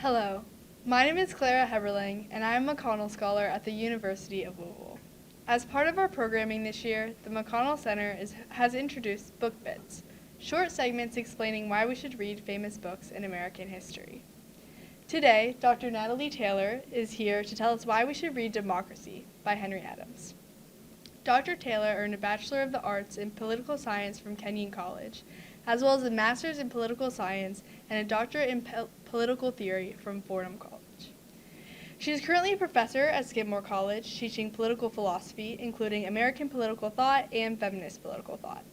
Hello, my name is Clara Heberling, and I am a McConnell Scholar at the University of Louisville. As part of our programming this year, the McConnell Center has introduced Book Bits, short segments explaining why we should read famous books in American history. Today, Dr. Natalie Taylor is here to tell us why we should read Democracy by Henry Adams. Dr. Taylor earned a Bachelor of the Arts in Political Science from Kenyon College, as well as a Master's in Political Science and a Doctorate in Political Theory from Fordham College. She is currently a professor at Skidmore College, teaching political philosophy, including American political thought and feminist political thought.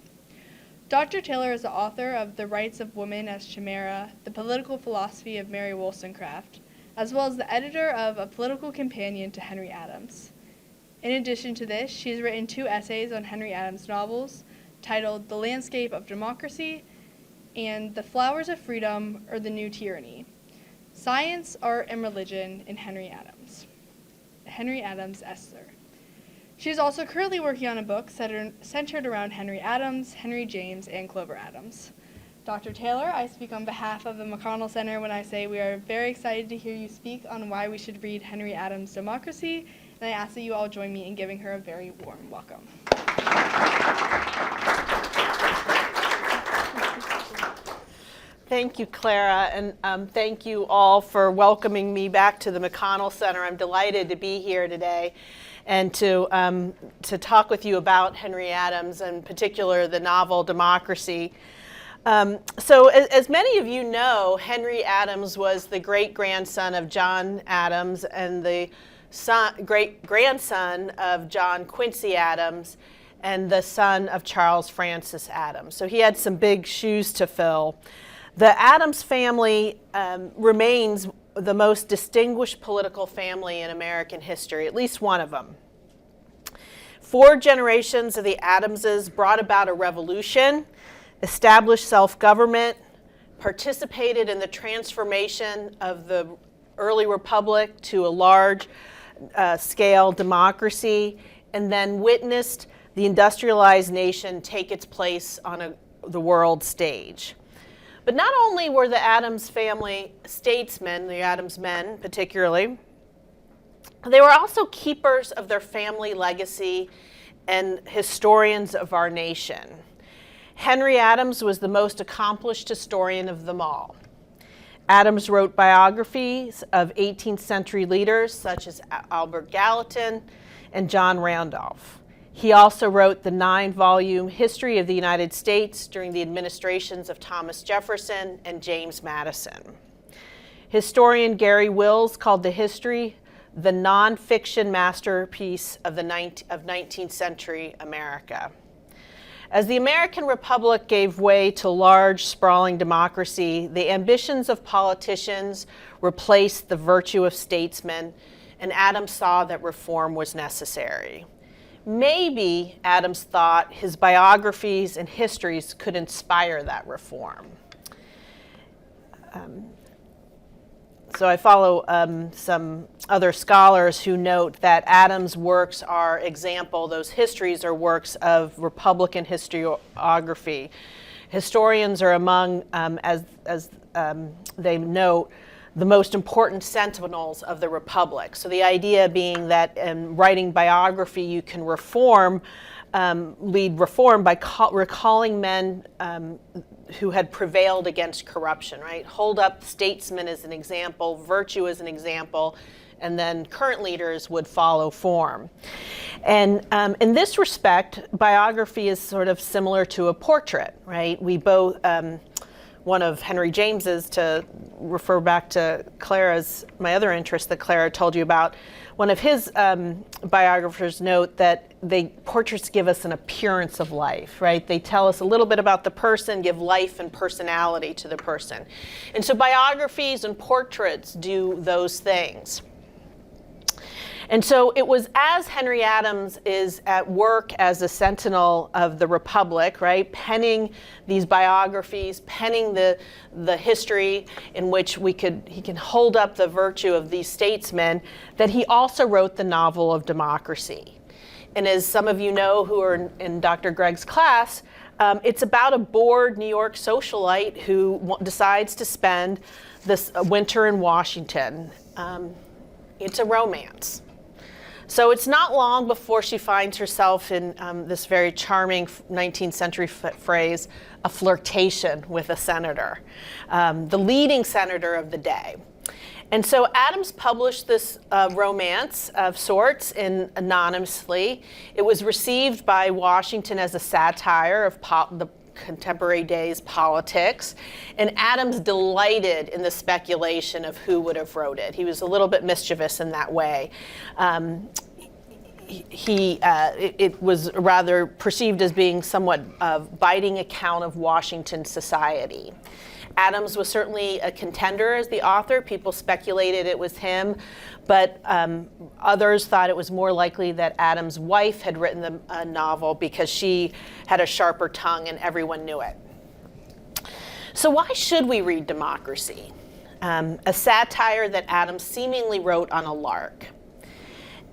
Dr. Taylor is the author of The Rights of Women as Chimera, The Political Philosophy of Mary Wollstonecraft, as well as the editor of A Political Companion to Henry Adams. In addition to this, she has written 2 essays on Henry Adams' novels, titled The Landscape of Democracy and The Flowers of Freedom or the New Tyranny, Science, Art, and Religion in Henry Adams' Esther. She is also currently working on a book centered around Henry Adams, Henry James, and Clover Adams. Dr. Taylor, I speak on behalf of the McConnell Center when I say we are very excited to hear you speak on why we should read Henry Adams' Democracy, and I ask that you all join me in giving her a very warm welcome. Thank you, Clara, and thank you all for welcoming me back to the McConnell Center. I'm delighted to be here today and to talk with you about Henry Adams, and in particular the novel Democracy. So as many of you know, Henry Adams was the great-grandson of John Adams and the great-grandson of John Quincy Adams and the son of Charles Francis Adams. So he had some big shoes to fill. The Adams family remains the most distinguished political family in American history, at least one of them. 4 generations of the Adamses brought about a revolution, established self-government, participated in the transformation of the early republic to a large-scale democracy, and then witnessed the industrialized nation take its place on the world stage. But not only were the Adams family statesmen, the Adams men particularly, they were also keepers of their family legacy and historians of our nation. Henry Adams was the most accomplished historian of them all. Adams wrote biographies of 18th century leaders such as Albert Gallatin and John Randolph. He also wrote the 9-volume History of the United States during the administrations of Thomas Jefferson and James Madison. Historian Gary Wills called the history the nonfiction masterpiece of 19th century America. As the American Republic gave way to large, sprawling democracy, the ambitions of politicians replaced the virtue of statesmen, and Adams saw that reform was necessary. Maybe Adams thought his biographies and histories could inspire that reform. So I follow some other scholars who note that Adams' works are those histories are works of Republican historiography. Historians are among, as they note, the most important sentinels of the Republic. So the idea being that in writing biography, you can lead reform by recalling men who had prevailed against corruption, right? Hold up statesmen as an example, virtue as an example, and then current leaders would follow form. And in this respect, biography is sort of similar to a portrait, right? We both, one of Henry James's, to refer back to my other interest that Clara told you about, one of his biographers note that portraits give us an appearance of life, right? They tell us a little bit about the person, give life and personality to the person. And so biographies and portraits do those things. And so it was as Henry Adams is at work as a sentinel of the Republic, right, penning these biographies, penning the history in which he can hold up the virtue of these statesmen, that he also wrote the novel of Democracy. And as some of you know who are in Dr. Gregg's class, it's about a bored New York socialite who decides to spend this Winter in Washington. It's a romance. So it's not long before she finds herself in this very charming 19th century phrase, a flirtation with a senator, the leading senator of the day. And so Adams published this romance of sorts anonymously. It was received by Washington as a satire of the contemporary day's politics, and Adams delighted in the speculation of who would have wrote it. He was a little bit mischievous in that way. It was rather perceived as being somewhat biting account of Washington society. Adams was certainly a contender as the author. People speculated it was him, but others thought it was more likely that Adams' wife had written the novel because she had a sharper tongue and everyone knew it. So why should we read Democracy? A satire that Adams seemingly wrote on a lark.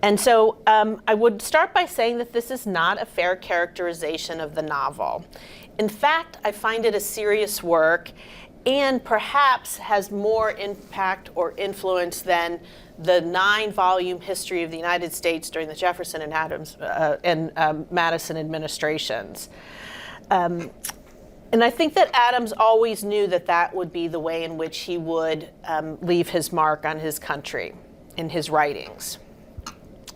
And so I would start by saying that this is not a fair characterization of the novel. In fact, I find it a serious work and perhaps has more impact or influence than the 9-volume history of the United States during the Jefferson and Adams and Madison administrations. And I think that Adams always knew that that would be the way in which he would leave his mark on his country in his writings.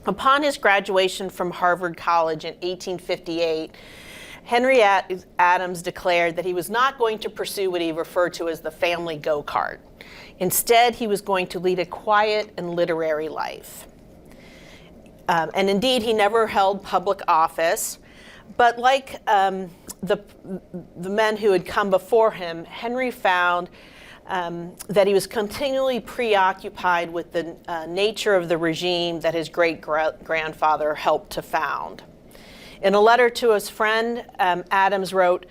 Upon his graduation from Harvard College in 1858, Henry Adams declared that he was not going to pursue what he referred to as the family go-kart. Instead, he was going to lead a quiet and literary life. And indeed, he never held public office. But like the men who had come before him, Henry found that he was continually preoccupied with the nature of the regime that his great-grandfather helped to found. In a letter to his friend, Adams wrote,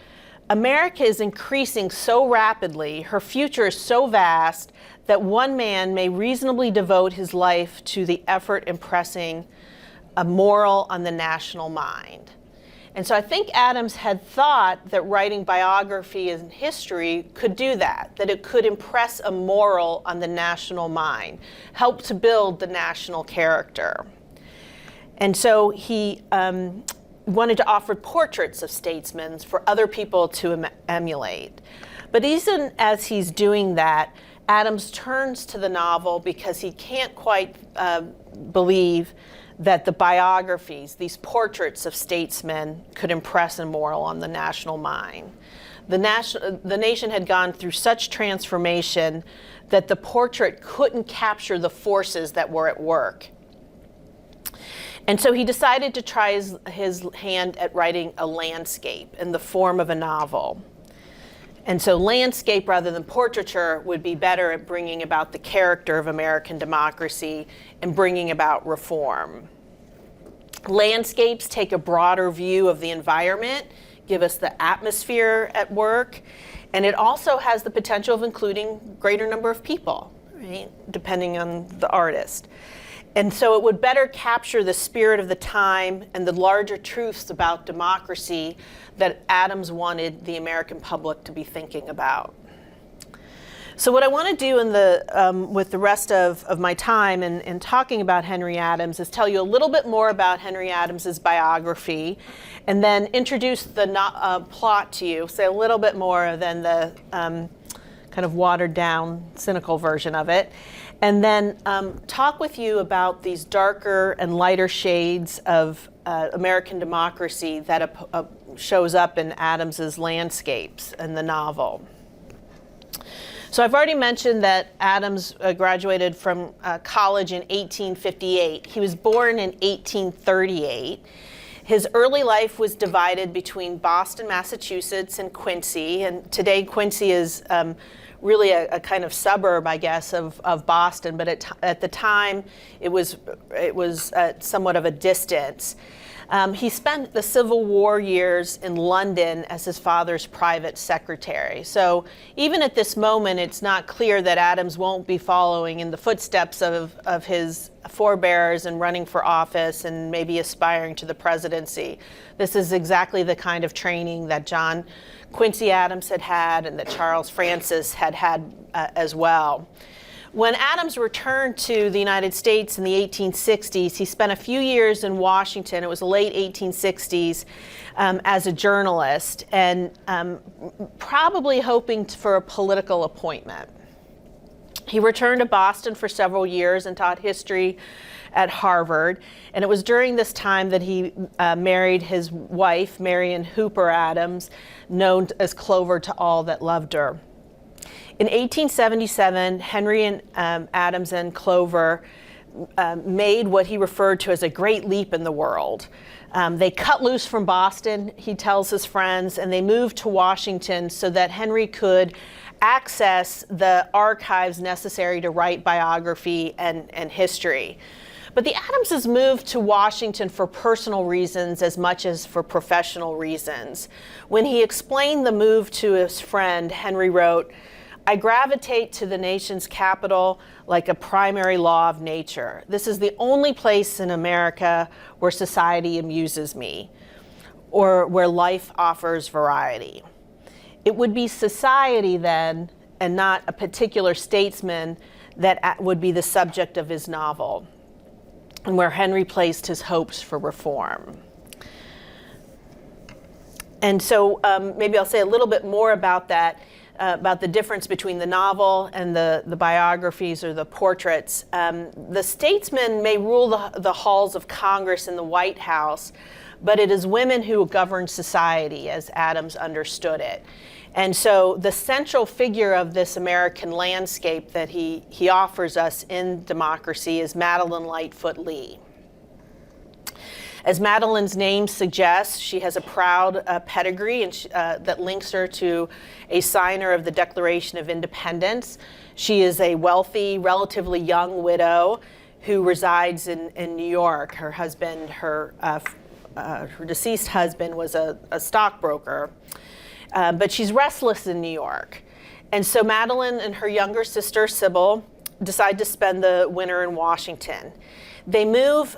"America is increasing so rapidly, her future is so vast, that one man may reasonably devote his life to the effort impressing a moral on the national mind." And so I think Adams had thought that writing biography and history could do that it could impress a moral on the national mind, help to build the national character. And so he wanted to offer portraits of statesmen for other people to emulate. But even as he's doing that, Adams turns to the novel because he can't quite believe that the biographies, these portraits of statesmen, could impress a moral on the national mind. The nation had gone through such transformation that the portrait couldn't capture the forces that were at work. And so he decided to try his hand at writing a landscape in the form of a novel. And so landscape rather than portraiture would be better at bringing about the character of American democracy and bringing about reform. Landscapes take a broader view of the environment, give us the atmosphere at work, and it also has the potential of including a greater number of people, right, depending on the artist. And so it would better capture the spirit of the time and the larger truths about democracy that Adams wanted the American public to be thinking about. So what I want to do with the rest of my time in talking about Henry Adams is tell you a little bit more about Henry Adams's biography, and then introduce the plot to you, say a little bit more than the kind of watered down, cynical version of it. And then talk with you about these darker and lighter shades of American democracy that shows up in Adams's landscapes in the novel. So I've already mentioned that Adams graduated from college in 1858. He was born in 1838. His early life was divided between Boston, Massachusetts, and Quincy. And today Quincy is really a kind of suburb, I guess, of Boston, but at the time it was somewhat of a distance. He spent the Civil War years in London as his father's private secretary. So even at this moment, it's not clear that Adams won't be following in the footsteps of his forebears and running for office and maybe aspiring to the presidency. This is exactly the kind of training that John Quincy Adams had had and that Charles Francis had had as well. When Adams returned to the United States in the 1860s, he spent a few years in Washington, it was the late 1860s, as a journalist, and probably hoping for a political appointment. He returned to Boston for several years and taught history at Harvard, and it was during this time that he married his wife, Marion Hooper Adams, known as Clover to all that loved her. In 1877, Henry and Adams and Clover made what he referred to as a great leap in the world. They cut loose from Boston, he tells his friends, and they moved to Washington so that Henry could access the archives necessary to write biography and history. But the Adamses moved to Washington for personal reasons as much as for professional reasons. When he explained the move to his friend, Henry wrote, "I gravitate to the nation's capital like a primary law of nature. This is the only place in America where society amuses me, or where life offers variety." It would be society then, and not a particular statesman, that would be the subject of his novel, and where Henry placed his hopes for reform. And so maybe I'll say a little bit more about that. About the difference between the novel and the biographies or the portraits. The statesmen may rule the halls of Congress and the White House, but it is women who govern society as Adams understood it. And so the central figure of this American landscape that he offers us in Democracy is Madeline Lightfoot Lee. As Madeline's name suggests, she has a proud pedigree and that links her to a signer of the Declaration of Independence. She is a wealthy, relatively young widow who resides in New York. Her husband, her deceased husband, was a stockbroker, but she's restless in New York. And so Madeline and her younger sister, Sybil, decide to spend the winter in Washington. They move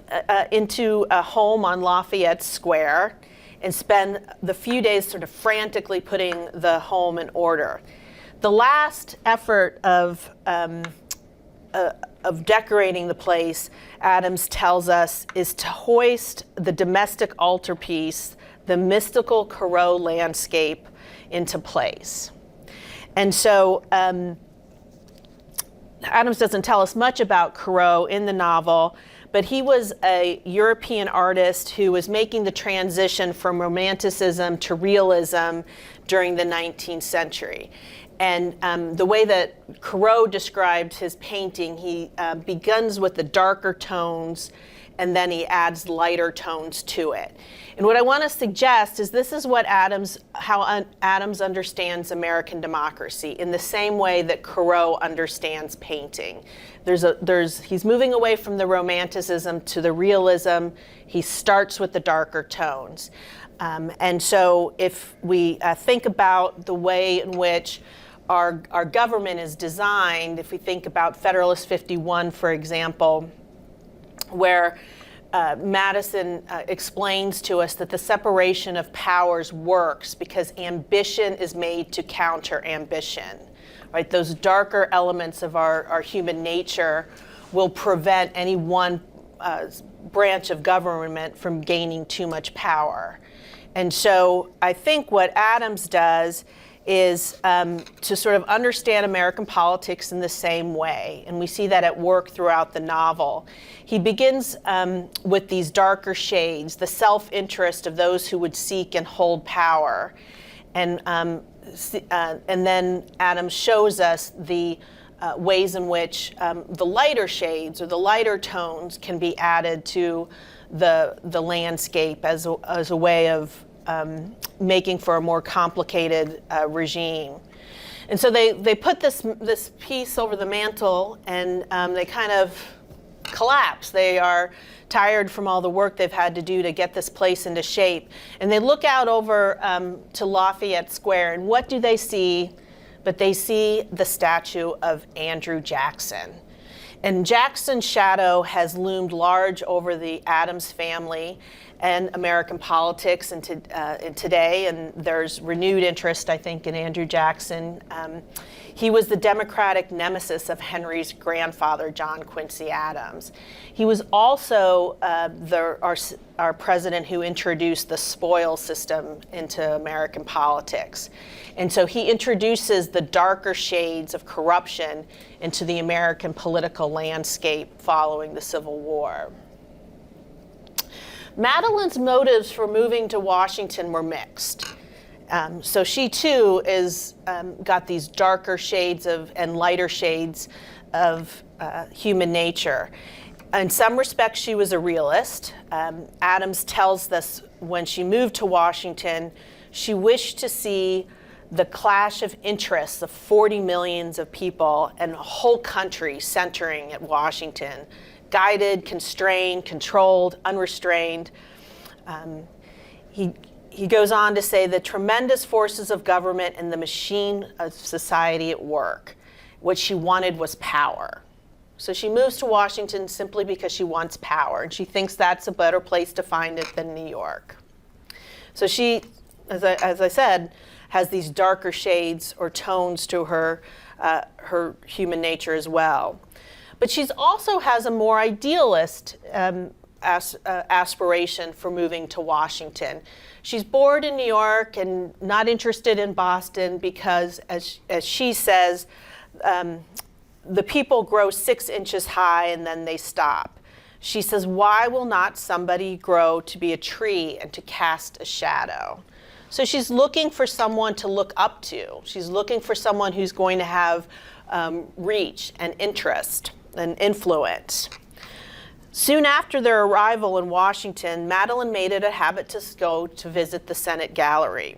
into a home on Lafayette Square and spend the few days sort of frantically putting the home in order. The last effort of decorating the place, Adams tells us, is to hoist the domestic altarpiece, the mystical Corot landscape, into place. And so Adams doesn't tell us much about Corot in the novel, but he was a European artist who was making the transition from Romanticism to realism during the 19th century. And the way that Corot described his painting, he begins with the darker tones and then he adds lighter tones to it. And what I want to suggest is this is what how Adams understands American democracy, in the same way that Corot understands painting. He's moving away from the Romanticism to the realism. He starts with the darker tones. And so if we think about the way in which our government is designed, if we think about Federalist 51, for example, where Madison explains to us that the separation of powers works because ambition is made to counter ambition, right? Those darker elements of our human nature will prevent any one branch of government from gaining too much power. And so I think what Adams does is to sort of understand American politics in the same way. And we see that at work throughout the novel. He begins with these darker shades, the self-interest of those who would seek and hold power. And then Adams shows us the ways in which the lighter shades or the lighter tones can be added to the landscape as a way of making for a more complicated regime. And so they put this piece over the mantle and they kind of collapse. They are tired from all the work they've had to do to get this place into shape. And they look out over to Lafayette Square, and what do they see? But they see the statue of Andrew Jackson. And Jackson's shadow has loomed large over the Adams family and American politics in today, and there's renewed interest, I think, in Andrew Jackson. He was the Democratic nemesis of Henry's grandfather, John Quincy Adams. He was also our president who introduced the spoils system into American politics. And so he introduces the darker shades of corruption into the American political landscape following the Civil War. Madeline's motives for moving to Washington were mixed. So she too is got these darker shades and lighter shades of human nature. In some respects, she was a realist. Adams tells us when she moved to Washington, she wished to see the clash of interests of 40 millions of people and a whole country centering at Washington, guided, constrained, controlled, unrestrained. He goes on to say the tremendous forces of government and the machine of society at work. What she wanted was power. So she moves to Washington simply because she wants power, and she thinks that's a better place to find it than New York. So she, as I said, has these darker shades or tones to her human nature as well. But she also has a more idealist aspiration for moving to Washington. She's bored in New York and not interested in Boston because, as she says, the people grow 6 inches high and then they stop. She says, why will not somebody grow to be a tree and to cast a shadow? So she's looking for someone to look up to. She's looking for someone who's going to have reach and interest and influence. Soon after their arrival in Washington, Madeline made it a habit to go to visit the Senate gallery.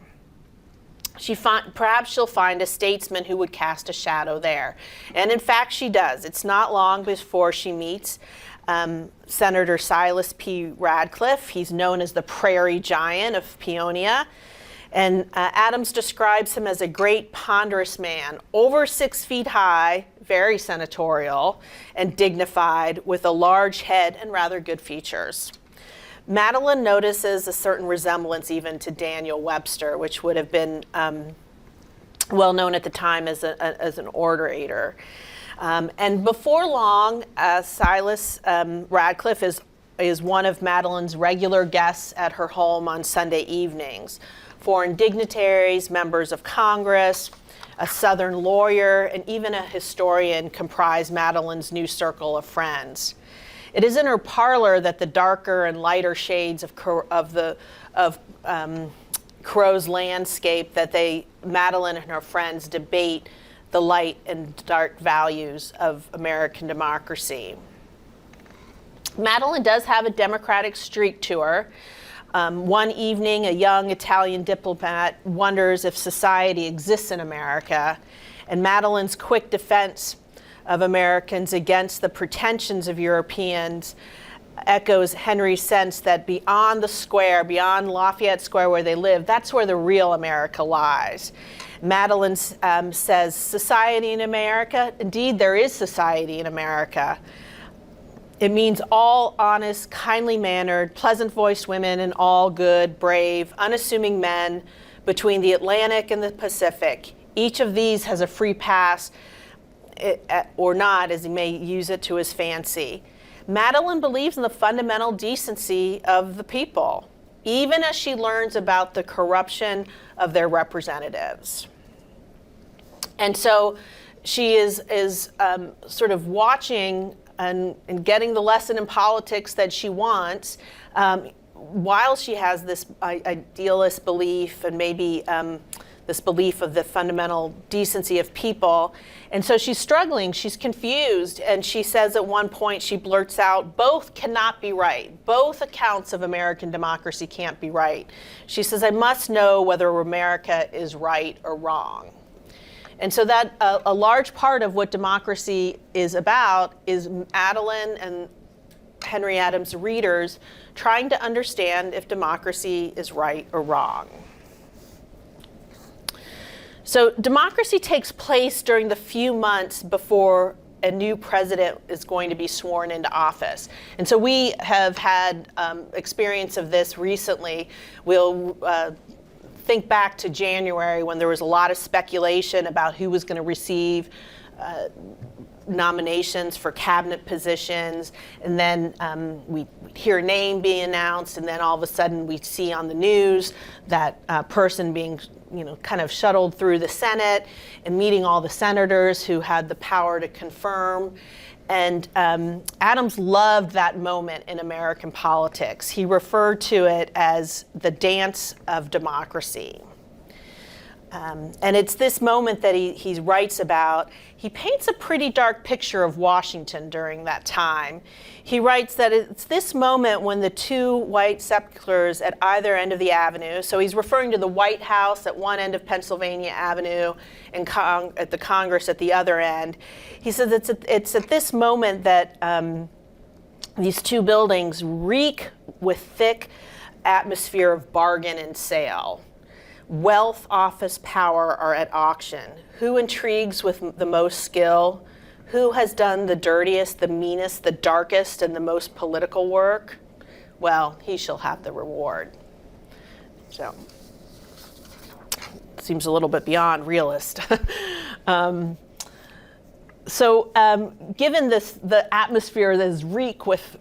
Perhaps she'll find a statesman who would cast a shadow there. And in fact, she does. It's not long before she meets Senator Silas P. Radcliffe. He's known as the Prairie Giant of Peonia. And Adams describes him as a great ponderous man, over 6 feet high, very senatorial and dignified, with a large head and rather good features. Madeline notices a certain resemblance even to Daniel Webster, which would have been well known at the time as an orator. And before long, Silas Radcliffe is one of Madeline's regular guests at her home on Sunday evenings. Foreign dignitaries, members of Congress, a Southern lawyer, and even a historian comprise Madeline's new circle of friends. It is in her parlor that the darker and lighter shades of Crow's landscape that Madeline and her friends debate the light and dark values of American democracy. Madeline does have a democratic streak to her. One evening, a young Italian diplomat wonders if society exists in America, and Madeline's quick defense of Americans against the pretensions of Europeans echoes Henry's sense that beyond the square, beyond Lafayette Square where they live, that's where the real America lies. Madeline says, society in America? Indeed, there is society in America. It means all honest, kindly-mannered, pleasant-voiced women and all good, brave, unassuming men between the Atlantic and the Pacific. Each of these has a free pass, or not, as he may use it to his fancy. Madeline believes in the fundamental decency of the people, even as she learns about the corruption of their representatives. And so she is sort of watching and getting the lesson in politics that she wants, while she has this idealist belief and maybe this belief of the fundamental decency of people. And so she's struggling, she's confused, and she says at one point, she blurts out, both cannot be right. Both accounts of American democracy can't be right. She says, I must know whether America is right or wrong. And so that a large part of what democracy is about is Madeline and Henry Adams readers trying to understand if democracy is right or wrong. So democracy takes place during the few months before a new president is going to be sworn into office. And so we have had experience of this recently. We'll think back to January when there was a lot of speculation about who was going to receive nominations for cabinet positions, and then we hear a name being announced, and then all of a sudden we see on the news that person being kind of shuttled through the Senate and meeting all the senators who had the power to confirm. And Adams loved that moment in American politics. He referred to it as the dance of democracy. And it's this moment that he writes about. He paints a pretty dark picture of Washington during that time. He writes that it's this moment when the two white sepulchres at either end of the avenue, so he's referring to the White House at one end of Pennsylvania Avenue and at the Congress at the other end. He says it's at this moment that these two buildings reek with thick atmosphere of bargain and sale. Wealth, office, power are at auction. Who intrigues with the most skill? Who has done the dirtiest, the meanest, the darkest, and the most political work? Well, he shall have the reward. So, seems a little bit beyond realist. Given the atmosphere that is reek with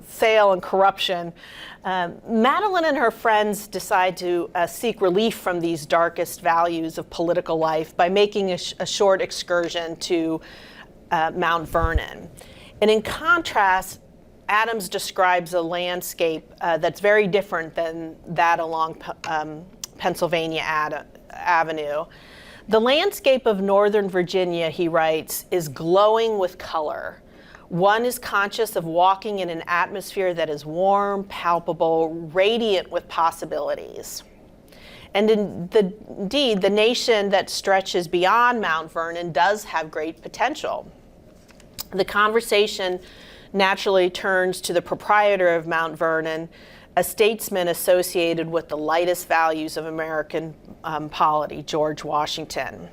sale and corruption, Madeline and her friends decide to seek relief from these darkest values of political life by making a short excursion to Mount Vernon. And in contrast, Adams describes a landscape that's very different than that along Pennsylvania Avenue. The landscape of Northern Virginia, he writes, is glowing with color. One is conscious of walking in an atmosphere that is warm, palpable, radiant with possibilities. And indeed, the nation that stretches beyond Mount Vernon does have great potential. The conversation naturally turns to the proprietor of Mount Vernon, a statesman associated with the lightest values of American polity, George Washington.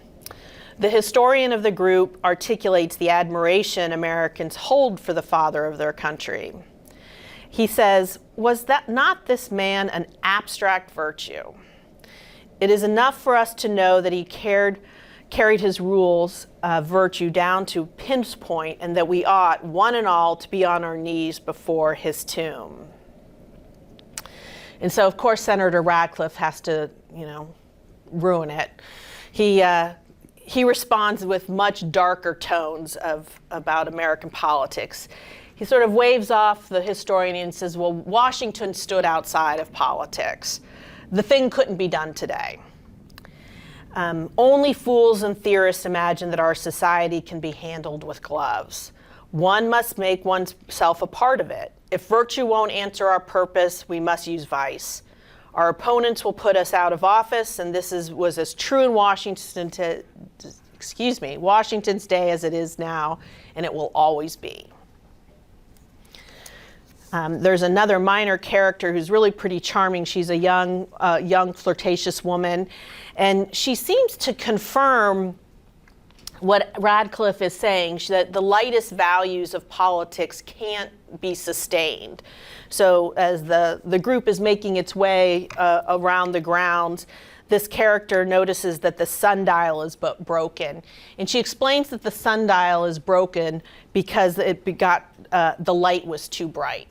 The historian of the group articulates the admiration Americans hold for the father of their country. He says, "Was that not this man an abstract virtue? It is enough for us to know that he carried his rules of virtue down to pin's point, and that we ought, one and all, to be on our knees before his tomb." And so, of course, Senator Radcliffe has to, ruin it. He responds with much darker tones about American politics. He sort of waves off the historian and says, well, Washington stood outside of politics. The thing couldn't be done today. Only fools and theorists imagine that our society can be handled with gloves. One must make oneself a part of it. If virtue won't answer our purpose, we must use vice. Our opponents will put us out of office, and this was as true in Washington's day as it is now, and it will always be. There's another minor character who's really pretty charming. She's a young, flirtatious woman, and she seems to confirm what Radcliffe is saying, that the lightest values of politics can't be sustained. So as the group is making its way around the grounds, this character notices that the sundial is broken. And she explains that the sundial is broken because the light was too bright.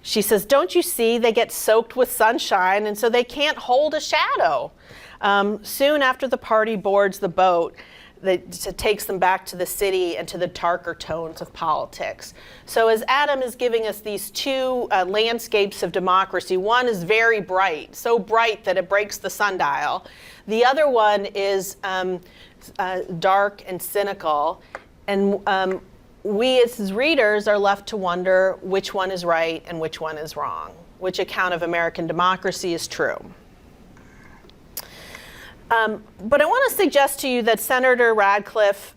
She says, don't you see, they get soaked with sunshine, and so they can't hold a shadow. Soon after the party boards the boat, that takes them back to the city and to the darker tones of politics. So as Adam is giving us these two landscapes of democracy, one is very bright, so bright that it breaks the sundial. The other one is dark and cynical. And we as readers are left to wonder which one is right and which one is wrong, which account of American democracy is true. But I want to suggest to you that Senator Radcliffe,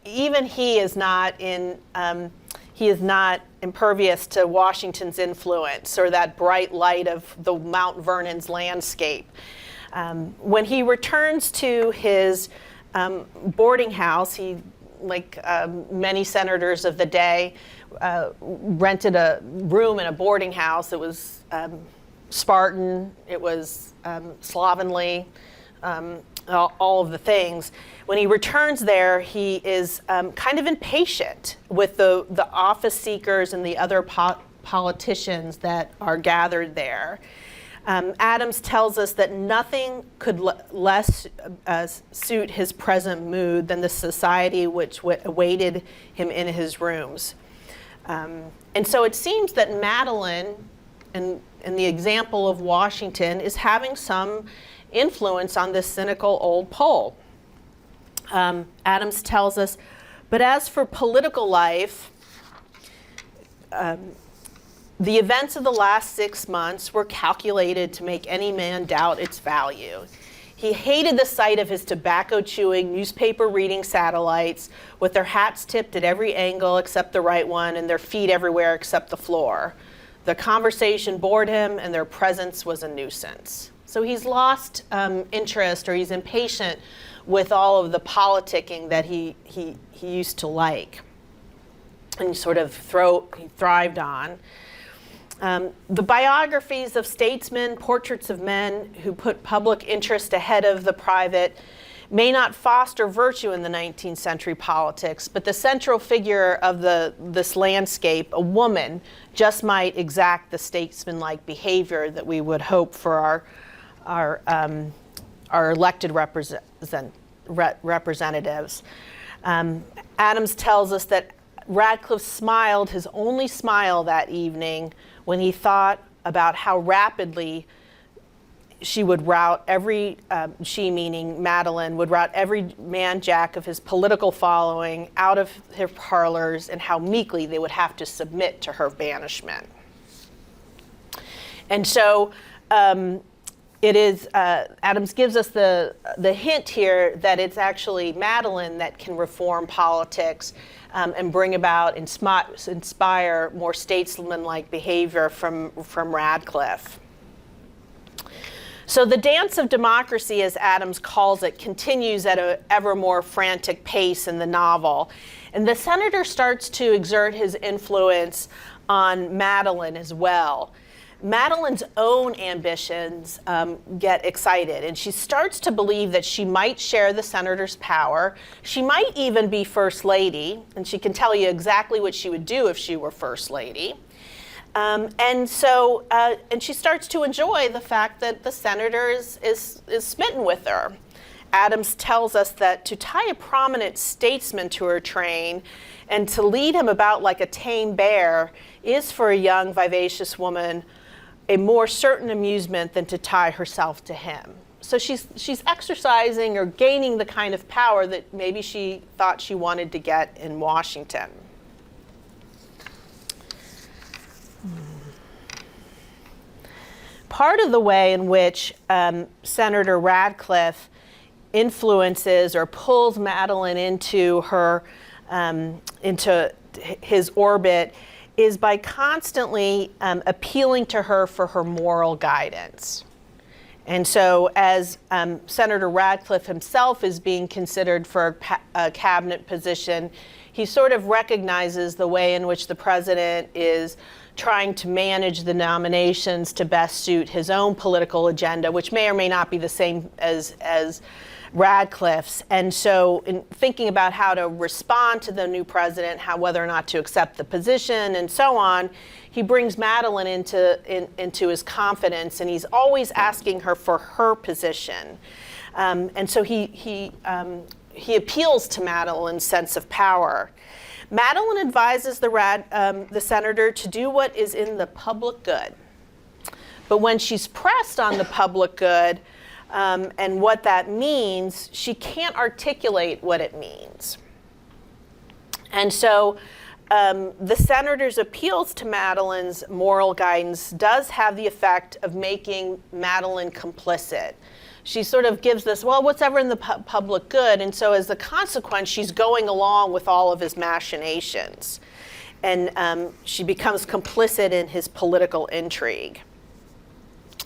even he is not he is not impervious to Washington's influence or that bright light of the Mount Vernon's landscape. When he returns to his boarding house, he, like many senators of the day, rented a room in a boarding house. It was Spartan, it was slovenly, all of the things. When he returns there, he is kind of impatient with the office seekers and the other politicians that are gathered there. Adams tells us that nothing could less suit his present mood than the society which awaited him in his rooms. And so it seems that Madeline, in the example of Washington, is having some influence on this cynical old Pole. Adams tells us, but as for political life, the events of the last 6 months were calculated to make any man doubt its value. He hated the sight of his tobacco-chewing, newspaper-reading satellites with their hats tipped at every angle except the right one and their feet everywhere except the floor. The conversation bored him and their presence was a nuisance. So he's lost interest, or he's impatient with all of the politicking that he used to like and sort of he thrived on. The biographies of statesmen, portraits of men who put public interest ahead of the private, may not foster virtue in the 19th century politics, but the central figure of this landscape, a woman, just might exact the statesman-like behavior that we would hope for our elected representatives. Adams tells us that Radcliffe smiled his only smile that evening when he thought about how rapidly she would rout she meaning Madeline, would rout every man jack of his political following out of her parlors, and how meekly they would have to submit to her banishment. And so it is, Adams gives us the hint here that it's actually Madeline that can reform politics and bring about, inspire more statesman-like behavior from Radcliffe. So the dance of democracy, as Adams calls it, continues at an ever more frantic pace in the novel. And the senator starts to exert his influence on Madeline as well. Madeline's own ambitions get excited, and she starts to believe that she might share the senator's power. She might even be first lady, and she can tell you exactly what she would do if she were first lady. And she starts to enjoy the fact that the senator is smitten with her. Adams tells us that to tie a prominent statesman to her train and to lead him about like a tame bear is for a young, vivacious woman a more certain amusement than to tie herself to him. So she's exercising or gaining the kind of power that maybe she thought she wanted to get in Washington. Part of the way in which Senator Radcliffe influences or pulls Madeline into his orbit is by constantly appealing to her for her moral guidance. And so as Senator Radcliffe himself is being considered for a cabinet position, he sort of recognizes the way in which the president is trying to manage the nominations to best suit his own political agenda, which may or may not be the same as Radcliffe's. And so in thinking about how to respond to the new president, whether or not to accept the position and so on, he brings Madeline into his confidence, and he's always asking her for her position. And so he appeals to Madeline's sense of power. Madeline advises the senator to do what is in the public good. But when she's pressed on the public good and what that means, she can't articulate what it means. And so the senator's appeals to Madeline's moral guidance does have the effect of making Madeline complicit. She sort of gives this, well, what's ever in the public good? And so as a consequence, she's going along with all of his machinations. and she becomes complicit in his political intrigue.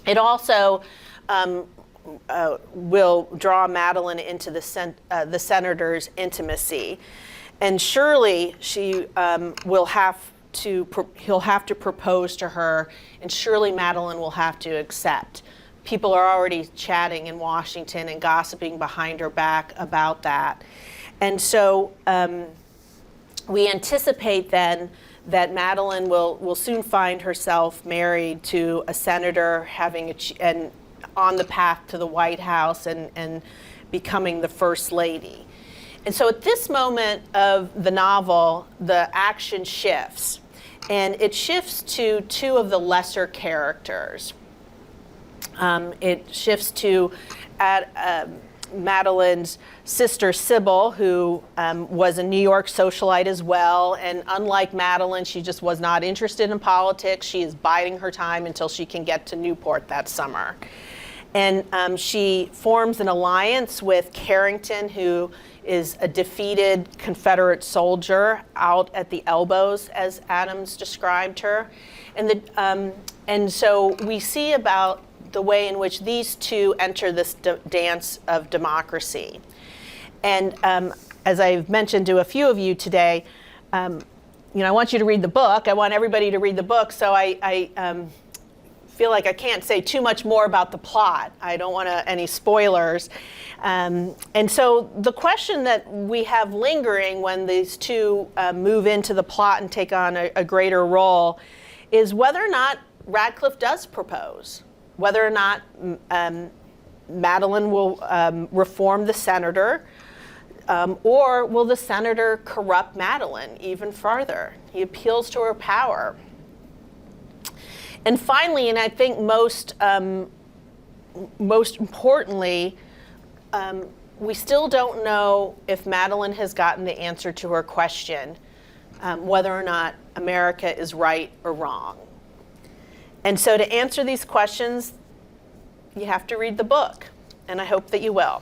It also will draw Madeline into the senator's intimacy, and surely he'll have to propose to her, and surely Madeline will have to accept. People are already chatting in Washington and gossiping behind her back about that, and so we anticipate then that Madeline will soon find herself married to a senator, and on the path to the White House and becoming the First Lady. And so at this moment of the novel, the action shifts, and it shifts to two of the lesser characters. It shifts to Madeline's sister Sybil, who was a New York socialite as well, and unlike Madeline, she just was not interested in politics. She is biding her time until she can get to Newport that summer. And she forms an alliance with Carrington, who is a defeated Confederate soldier out at the elbows, as Adams described her. And so we see about the way in which these two enter this dance of democracy. And as I've mentioned to a few of you today, I want you to read the book. I want everybody to read the book, so I feel like I can't say too much more about the plot. I don't want any spoilers. And so the question that we have lingering when these two move into the plot and take on a greater role is whether or not Radcliffe does propose, whether or not Madeline will reform the senator, or will the senator corrupt Madeline even further? He appeals to her power. And finally, and I think most importantly, we still don't know if Madeline has gotten the answer to her question, whether or not America is right or wrong. And so to answer these questions, you have to read the book, and I hope that you will.